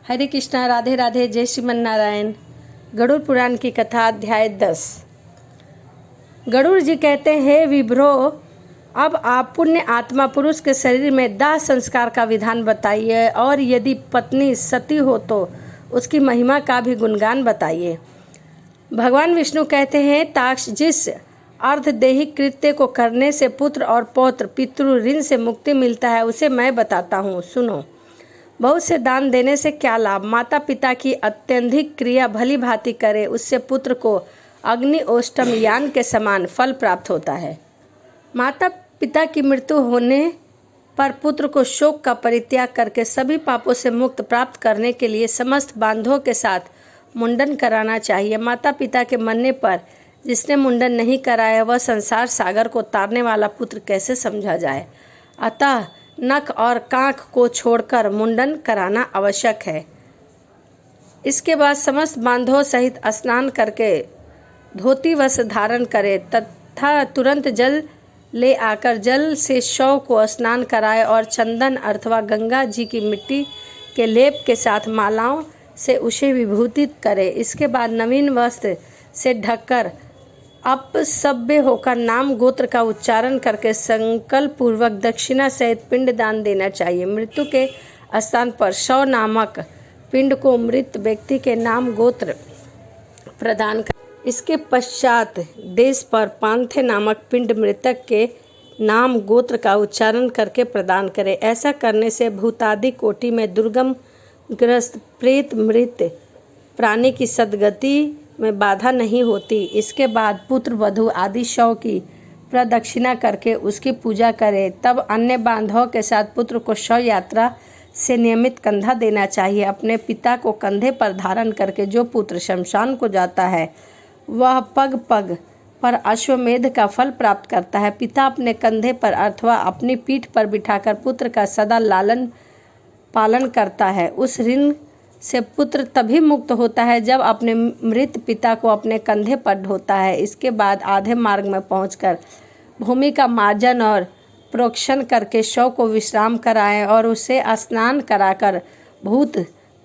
हरे कृष्णा, राधे राधे, जय श्रीमन नारायण। गरुड़ पुराण की कथा, अध्याय 10। गरुड़ जी कहते हैं, हे विभ्रो, अब आप पुण्य आत्मा पुरुष के शरीर में दाह संस्कार का विधान बताइए, और यदि पत्नी सती हो तो उसकी महिमा का भी गुणगान बताइए। भगवान विष्णु कहते हैं, ताक्ष, जिस अर्धदेहिक कृत्य को करने से पुत्र और पौत्र पितृ ऋण से मुक्ति मिलता है, उसे मैं बताता हूँ, सुनो। बहुत से दान देने से क्या लाभ? माता पिता की अत्यधिक क्रिया भली भांति करे, उससे पुत्र को अग्नि ओष्टम यान के समान फल प्राप्त होता है। माता पिता की मृत्यु होने पर पुत्र को शोक का परित्याग करके सभी पापों से मुक्त प्राप्त करने के लिए समस्त बांधों के साथ मुंडन कराना चाहिए। माता पिता के मरने पर जिसने मुंडन नहीं कराया, वह संसार सागर को तारने वाला पुत्र कैसे समझा जाए? अतः नख और कांख को छोड़कर मुंडन कराना आवश्यक है। इसके बाद समस्त बांधों सहित स्नान करके धोती वस्त्र धारण करे तथा तुरंत जल ले आकर जल से शव को स्नान कराए और चंदन अथवा गंगा जी की मिट्टी के लेप के साथ मालाओं से उसे विभूतित करे। इसके बाद नवीन वस्त्र से ढककर अपसभ्य होकर नाम गोत्र का उच्चारण करके संकल्प पूर्वक दक्षिणा सहित पिंड दान देना चाहिए। मृत्यु के स्थान पर शव नामक पिंड को मृत व्यक्ति के नाम गोत्र प्रदान कर। इसके पश्चात देश पर पांथे नामक पिंड मृतक के नाम गोत्र का उच्चारण करके प्रदान करे। ऐसा करने से भूतादि कोटि में दुर्गम ग्रस्त प्रेत मृत प्राणी की सद्गति में बाधा नहीं होती। इसके बाद पुत्र वधु आदि शव की प्रदक्षिणा करके उसकी पूजा करे। तब अन्य बांधवों के साथ पुत्र को शव यात्रा से नियमित कंधा देना चाहिए। अपने पिता को कंधे पर धारण करके जो पुत्र शमशान को जाता है, वह पग पग पर अश्वमेध का फल प्राप्त करता है। पिता अपने कंधे पर अथवा अपनी पीठ पर बिठाकर पुत्र का सदा लालन पालन करता है। उस ऋण से पुत्र तभी मुक्त होता है जब अपने मृत पिता को अपने कंधे पर ढोता है। इसके बाद आधे मार्ग में पहुंचकर भूमि का मार्जन और प्रोक्षण करके शव को विश्राम कराएं और उसे स्नान कराकर भूत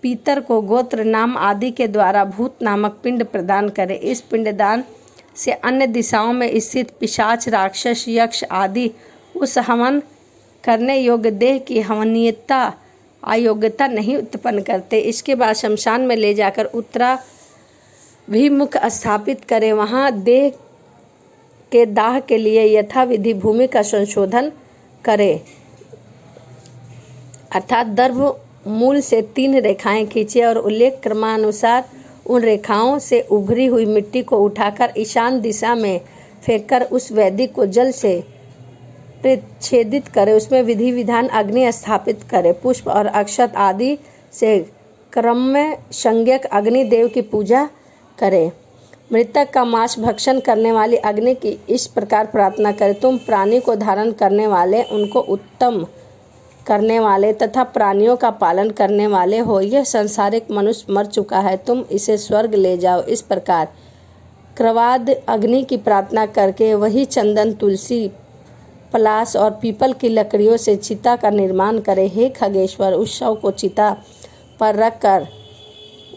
पीतर को गोत्र नाम आदि के द्वारा भूत नामक पिंड प्रदान करें। इस पिंडदान से अन्य दिशाओं में स्थित पिशाच, राक्षस, यक्ष आदि उस हवन करने योग्य देह की हवनीयता अयोग्यता नहीं उत्पन्न करते। इसके बाद शमशान में ले जाकर उत्तराभिमुख स्थापित करें। वहाँ देह के दाह के लिए यथाविधि भूमि का संशोधन करें, अर्थात दर्भ मूल से 3 रेखाएं खींचे और उल्लेख क्रमानुसार उन रेखाओं से उभरी हुई मिट्टी को उठाकर ईशान दिशा में फेंककर उस वेदी को जल से प्रच्छेदित करे। उसमें विधि विधान अग्नि स्थापित करे। पुष्प और अक्षत आदि से क्रम में संज्ञक अग्निदेव की पूजा करे। मृतक का मांस भक्षण करने वाली अग्नि की इस प्रकार प्रार्थना करे, तुम प्राणी को धारण करने वाले, उनको उत्तम करने वाले तथा प्राणियों का पालन करने वाले हो। यह संसारिक मनुष्य मर चुका है, तुम इसे स्वर्ग ले जाओ। इस प्रकार क्रवाद अग्नि की प्रार्थना करके वही चंदन, तुलसी, पलाश और पीपल की लकड़ियों से चिता का निर्माण करे। हे खगेश्वर, उस शव को चिता पर रखकर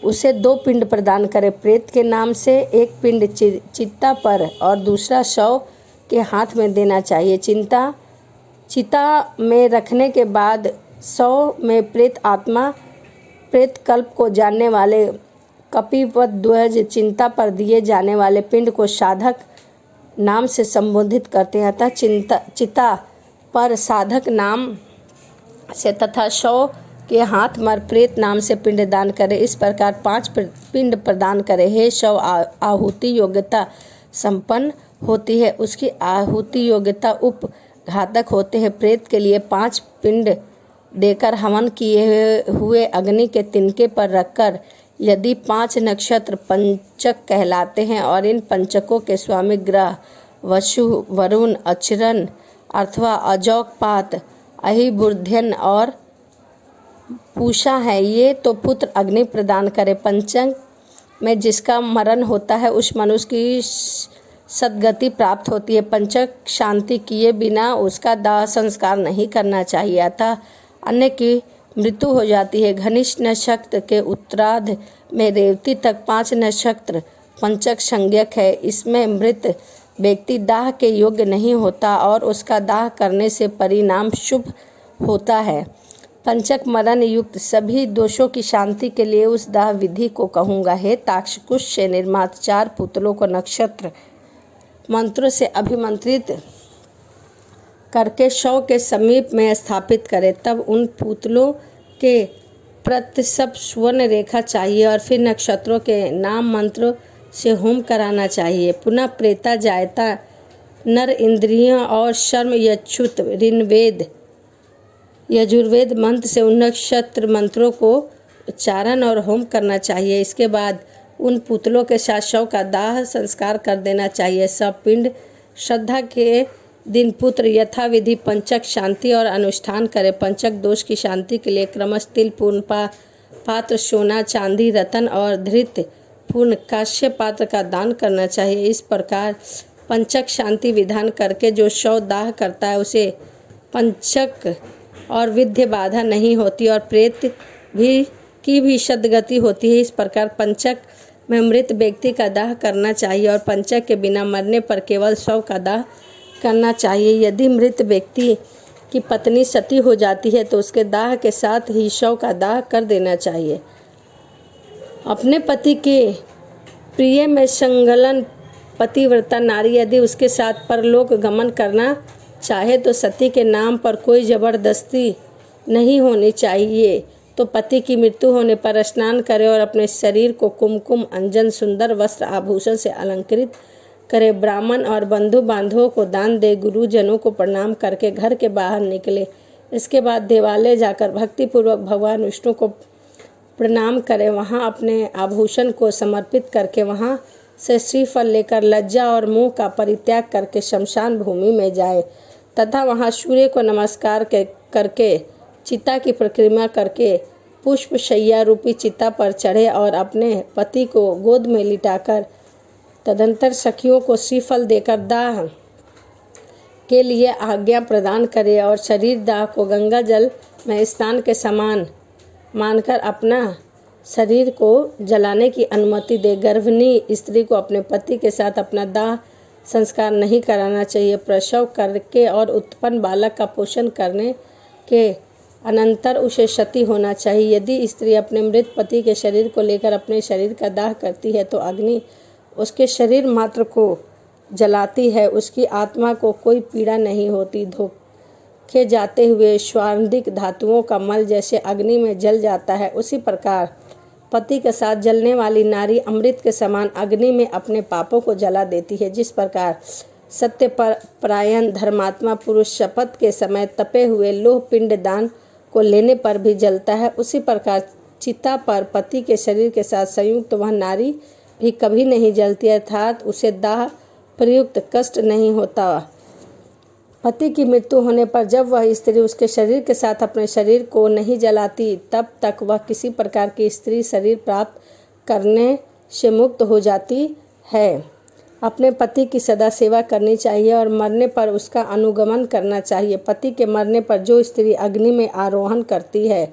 उसे 2 पिंड प्रदान करे। प्रेत के नाम से एक पिंड चिता पर और दूसरा शव के हाथ में देना चाहिए। चिता में रखने के बाद शव में प्रेत आत्मा प्रेत कल्प को जानने वाले कपिवत ध्वज चिंता पर दिए जाने वाले पिंड को साधक नाम से संबोधित करते हैं। अतः चिता पर साधक नाम से तथा शव के हाथ मर प्रेत नाम से पिंडदान करे। इस प्रकार 5 पिंड प्रदान करे। हे शव आहुति योग्यता संपन्न होती है, उसकी आहुति योग्यता उपघातक होते हैं। प्रेत के लिए 5 पिंड देकर हवन किए हुए अग्नि के तिनके पर रखकर, यदि 5 नक्षत्र पंचक कहलाते हैं और इन पंचकों के स्वामी ग्रह वसु, वरुण, अचरन अथवा अजौकपात, अहिबुर्ध्यन और पूषा है, ये तो पुत्र अग्नि प्रदान करे। पंचक में जिसका मरण होता है उस मनुष्य की सद्गति प्राप्त होती है। पंचक शांति किए बिना उसका दाह संस्कार नहीं करना चाहिए। अतः अन्य की मृत्यु हो जाती है। घनिष्ठ नक्षत्र के उत्तरार्ध में रेवती तक 5 नक्षत्र पंचक संज्ञक है। इसमें मृत व्यक्ति दाह के योग्य नहीं होता और उसका दाह करने से परिणाम शुभ होता है। पंचक मरण युक्त सभी दोषों की शांति के लिए उस दाह विधि को कहूँगा। हे ताक्षकुश से निर्मात 4 पुतलों को नक्षत्र मंत्रों से अभिमंत्रित करके शव के समीप में स्थापित करें। तब उन पुतलों के प्रति सब स्वर्ण रेखा चाहिए और फिर नक्षत्रों के नाम मंत्रों से होम कराना चाहिए। पुनः प्रेता जायता नर इंद्रियों और शर्म यच्छुत ऋग्वेद यजुर्वेद मंत्र से उन नक्षत्र मंत्रों को उच्चारण और होम करना चाहिए। इसके बाद उन पुतलों के साथ शव का दाह संस्कार कर देना चाहिए। सब पिंड श्रद्धा के दिन पुत्र यथाविधि पंचक शांति और अनुष्ठान करें। पंचक दोष की शांति के लिए क्रमश तिल पूर्ण पात्र, सोना, चांदी, रतन और धृत पूर्ण काश्य पात्र का दान करना चाहिए। इस प्रकार पंचक शांति विधान करके जो शव दाह करता है उसे पंचक और विद्य बाधा नहीं होती और प्रेत की भी सद्गति होती है। इस प्रकार पंचक में मृत व्यक्ति का दाह करना चाहिए और पंचक के बिना मरने पर केवल शव का दाह करना चाहिए। यदि मृत व्यक्ति की पत्नी सती हो जाती है तो उसके दाह के साथ ही शव का दाह कर देना चाहिए। अपने पति के प्रिय में संलग्न पतिव्रता नारी यदि उसके साथ परलोक गमन करना चाहे तो सती के नाम पर कोई जबरदस्ती नहीं होनी चाहिए। तो पति की मृत्यु होने पर स्नान करे और अपने शरीर को कुमकुम, अंजन, सुंदर वस्त्र आभूषण से अलंकृत करे। ब्राह्मण और बंधु बांधवों को दान दे। गुरुजनों को प्रणाम करके घर के बाहर निकले। इसके बाद देवालय जाकर भक्तिपूर्वक भगवान विष्णु को प्रणाम करें। वहाँ अपने आभूषण को समर्पित करके वहाँ से श्रीफल लेकर लज्जा और मुंह का परित्याग करके शमशान भूमि में जाए तथा वहाँ सूर्य को नमस्कार करके चिता की प्रक्रिया करके पुष्प शैया रूपी चिता पर चढ़े और अपने पति को गोद में लिटाकर तदंतर सखियों को श्रीफल देकर दाह के लिए आज्ञा प्रदान करे और शरीर दाह को गंगा जल में स्नान के समान मानकर अपना शरीर को जलाने की अनुमति दे। गर्भिणी स्त्री को अपने पति के साथ अपना दाह संस्कार नहीं कराना चाहिए। प्रसव करके और उत्पन्न बालक का पोषण करने के अनंतर उसे सती होना चाहिए। यदि स्त्री अपने मृत पति के शरीर को लेकर अपने शरीर का दाह करती है तो अग्नि उसके शरीर मात्र को जलाती है, उसकी आत्मा को कोई पीड़ा नहीं होती। धोखे जाते हुए स्वार्थिक धातुओं का मल जैसे अग्नि में जल जाता है, उसी प्रकार पति के साथ जलने वाली नारी अमृत के समान अग्नि में अपने पापों को जला देती है। जिस प्रकार सत्य परायण धर्मात्मा पुरुष शपथ के समय तपे हुए लोह पिंड दान को लेने पर भी जलता है, उसी प्रकार चिता पर पति के शरीर के साथ संयुक्त वह नारी भी कभी नहीं जलती, अर्थात उसे दाह प्रयुक्त कष्ट नहीं होता। पति की मृत्यु होने पर जब वह स्त्री उसके शरीर के साथ अपने शरीर को नहीं जलाती तब तक वह किसी प्रकार की स्त्री शरीर प्राप्त करने से मुक्त हो जाती है। अपने पति की सदा सेवा करनी चाहिए और मरने पर उसका अनुगमन करना चाहिए। पति के मरने पर जो स्त्री अग्नि में आरोहण करती है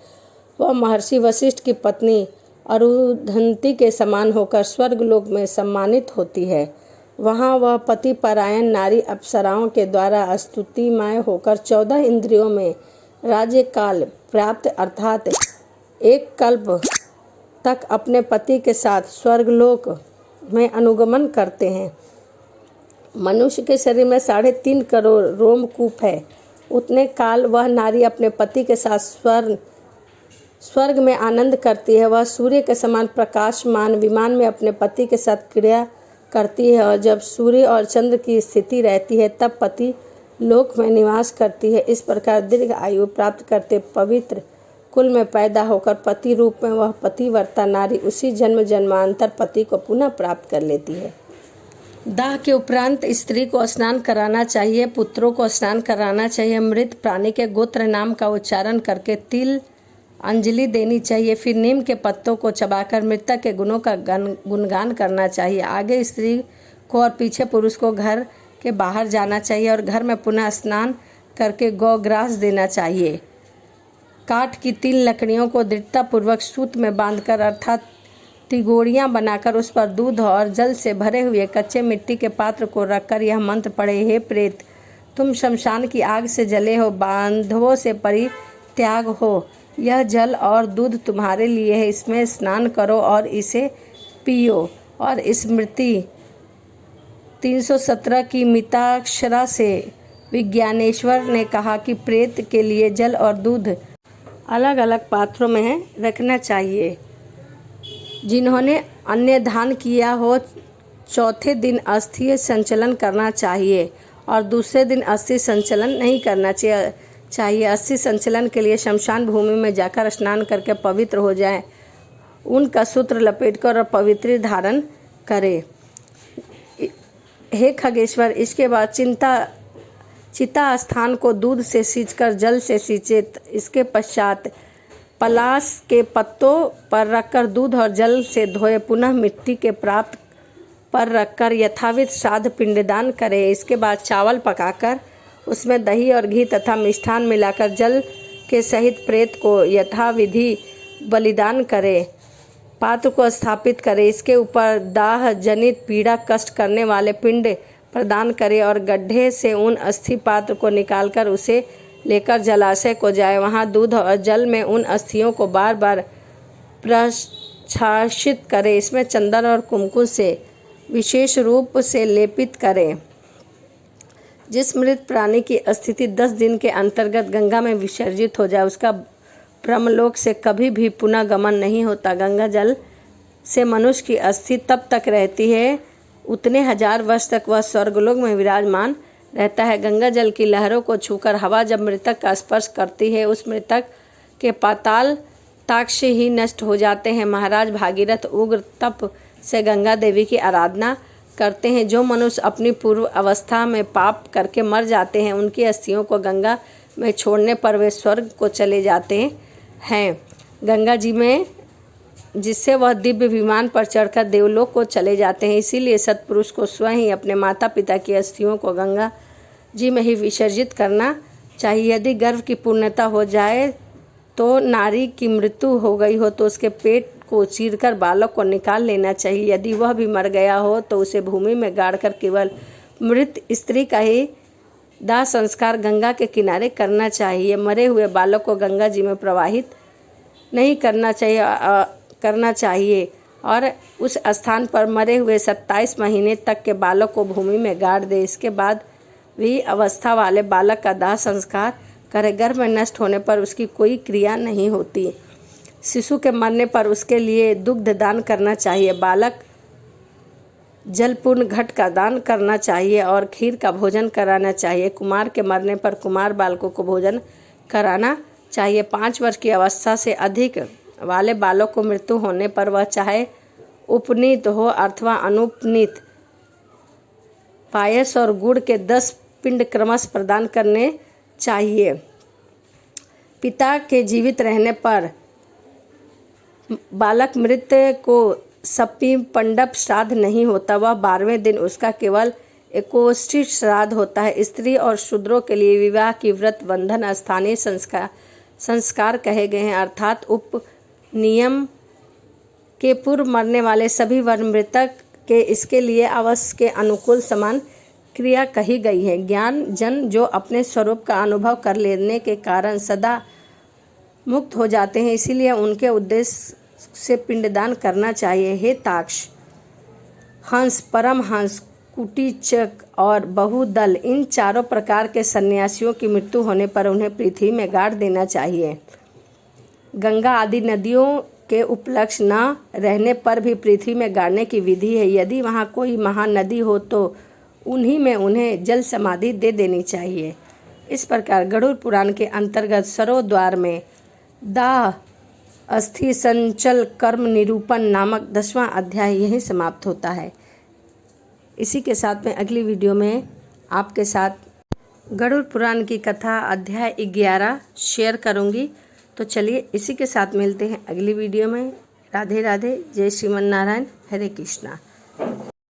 वह महर्षि वशिष्ठ की पत्नी अरुंधति के समान होकर स्वर्गलोक में सम्मानित होती है। वहाँ वह पति परायण नारी अप्सराओं के द्वारा स्तुतिमय होकर 14 इंद्रियों में राज्य काल प्राप्त अर्थात 1 कल्प तक अपने पति के साथ स्वर्गलोक में अनुगमन करते हैं। मनुष्य के शरीर में 3.5 करोड़ रोमकूप है। उतने काल वह नारी अपने पति के साथ स्वर्ग में आनंद करती है। वह सूर्य के समान प्रकाशमान विमान में अपने पति के साथ क्रिया करती है और जब सूर्य और चंद्र की स्थिति रहती है तब पति लोक में निवास करती है। इस प्रकार दीर्घ आयु प्राप्त करते पवित्र कुल में पैदा होकर पति रूप में वह पतिव्रता नारी उसी जन्म जन्मांतर पति को पुनः प्राप्त कर लेती है। दाह के उपरांत स्त्री को स्नान कराना चाहिए, पुत्रों को स्नान कराना चाहिए। मृत प्राणी के गोत्र नाम का उच्चारण करके तिल अंजलि देनी चाहिए। फिर नीम के पत्तों को चबाकर मृतक के गुणों का गुणगान करना चाहिए। आगे स्त्री को और पीछे पुरुष को घर के बाहर जाना चाहिए और घर में पुनः स्नान करके गौग्रास देना चाहिए। काठ की 3 लकड़ियों को दृढ़तापूर्वक सूत में बांधकर अर्थात तिगोड़ियाँ बनाकर उस पर दूध और जल से भरे हुए कच्चे मिट्टी के पात्र को रखकर यह मंत्र पढ़े, हे प्रेत, तुम शमशान की आग से जले हो, बांधवों से परित्याग हो, यह जल और दूध तुम्हारे लिए है, इसमें स्नान करो और इसे पियो। और स्मृति 317 की मिताक्षरा से विज्ञानेश्वर ने कहा कि प्रेत के लिए जल और दूध अलग अलग पात्रों में रखना चाहिए। जिन्होंने अन्य दान किया हो, चौथे दिन अस्थि संचलन करना चाहिए और दूसरे दिन अस्थि संचलन नहीं करना चाहिए। अस्थि संचलन के लिए शमशान भूमि में जाकर स्नान करके पवित्र हो जाएं, उनका सूत्र लपेटकर और पवित्र धारण करें। हे खगेश्वर, इसके बाद चिता स्थान को दूध से सींचकर जल से सींचे। इसके पश्चात पलाश के पत्तों पर रखकर दूध और जल से धोए, पुनः मिट्टी के प्राप्त पर रखकर यथाविध श्राद्ध पिंडदान करें। इसके बाद चावल पकाकर उसमें दही और घी तथा मिष्ठान मिलाकर जल के सहित प्रेत को यथाविधि बलिदान करें। पात्र को स्थापित करें, इसके ऊपर दाह जनित पीड़ा कष्ट करने वाले पिंड प्रदान करें और गड्ढे से उन अस्थि पात्र को निकालकर उसे लेकर जलाशय को जाए। वहाँ दूध और जल में उन अस्थियों को बार बार प्रक्षालित करें। इसमें चंदन और कुमकुम से विशेष रूप से लेपित करें। जिस मृत प्राणी की स्थिति 10 दिन के अंतर्गत गंगा में विसर्जित हो जाए, उसका ब्रह्मलोक से कभी भी पुनः गमन नहीं होता। गंगा जल से मनुष्य की अस्थि तब तक रहती है, उतने 1000 वर्ष तक वह स्वर्गलोक में विराजमान रहता है। गंगा जल की लहरों को छूकर हवा जब मृतक का स्पर्श करती है, उस मृतक के पाताल ताक्ष ही नष्ट हो जाते हैं। महाराज भागीरथ उग्र तप से गंगा देवी की आराधना करते हैं। जो मनुष्य अपनी पूर्व अवस्था में पाप करके मर जाते हैं, उनकी अस्थियों को गंगा में छोड़ने पर वे स्वर्ग को चले जाते हैं, गंगा जी में, जिससे वह दिव्य विमान पर चढ़कर देवलोक को चले जाते हैं। इसीलिए सत्पुरुष को स्वयं ही अपने माता पिता की अस्थियों को गंगा जी में ही विसर्जित करना चाहिए। यदि गर्भ की पूर्णता हो जाए तो नारी की मृत्यु हो गई हो तो उसके पेट को चीरकर बालक को निकाल लेना चाहिए। यदि वह भी मर गया हो तो उसे भूमि में गाड़कर केवल मृत स्त्री का ही दाह संस्कार गंगा के किनारे करना चाहिए। मरे हुए बालक को गंगा जी में प्रवाहित नहीं करना चाहिए और उस स्थान पर मरे हुए 27 महीने तक के बालक को भूमि में गाड़ दे। इसके बाद भी अवस्था वाले बालक का दाह संस्कार करे। गर्भ में नष्ट होने पर उसकी कोई क्रिया नहीं होती। शिशु के मरने पर उसके लिए दुग्ध दान करना चाहिए। बालक जलपूर्ण घट का दान करना चाहिए और खीर का भोजन कराना चाहिए। कुमार के मरने पर कुमार बालकों को भोजन कराना चाहिए। 5 वर्ष की अवस्था से अधिक वाले बालक को मृत्यु होने पर वह चाहे उपनीत हो अथवा अनुपनीत, पायस और गुड़ के 10 पिंड क्रमश प्रदान करने चाहिए। पिता के जीवित रहने पर बालक मृत को सप्पी पंडप श्राद्ध नहीं होता, वह 12वें दिन उसका केवल एकोष्ठी श्राद्ध होता है। स्त्री और शूद्रों के लिए विवाह की व्रत बंधन स्थानीय संस्कार कहे गए हैं, अर्थात उप नियम के पूर्व मरने वाले सभी वर्ण मृतक के इसके लिए अवश्य के अनुकूल समान क्रिया कही गई है। ज्ञान जन जो अपने स्वरूप का अनुभव कर लेने के कारण सदा मुक्त हो जाते हैं, इसीलिए उनके उद्देश्य से पिंडदान करना चाहिए। हे ताक्ष, हंस, परमहंस, कुटीचक और बहुदल, इन चारों प्रकार के सन्यासियों की मृत्यु होने पर उन्हें पृथ्वी में गाड़ देना चाहिए। गंगा आदि नदियों के उपलक्ष्य न रहने पर भी पृथ्वी में गाड़ने की विधि है। यदि वहाँ कोई महानदी हो तो उन्हीं में उन्हें जल समाधि दे देनी चाहिए। इस प्रकार गरुड़ पुराण के अंतर्गत सरोद्वार में दाह अस्थि संचल कर्म निरूपण नामक 10वां अध्याय यहीं समाप्त होता है। इसी के साथ में अगली वीडियो में आपके साथ गरुड़ पुराण की कथा अध्याय 11 शेयर करूंगी। तो चलिए इसी के साथ मिलते हैं अगली वीडियो में। राधे राधे, जय श्रीमन नारायण, हरे कृष्णा।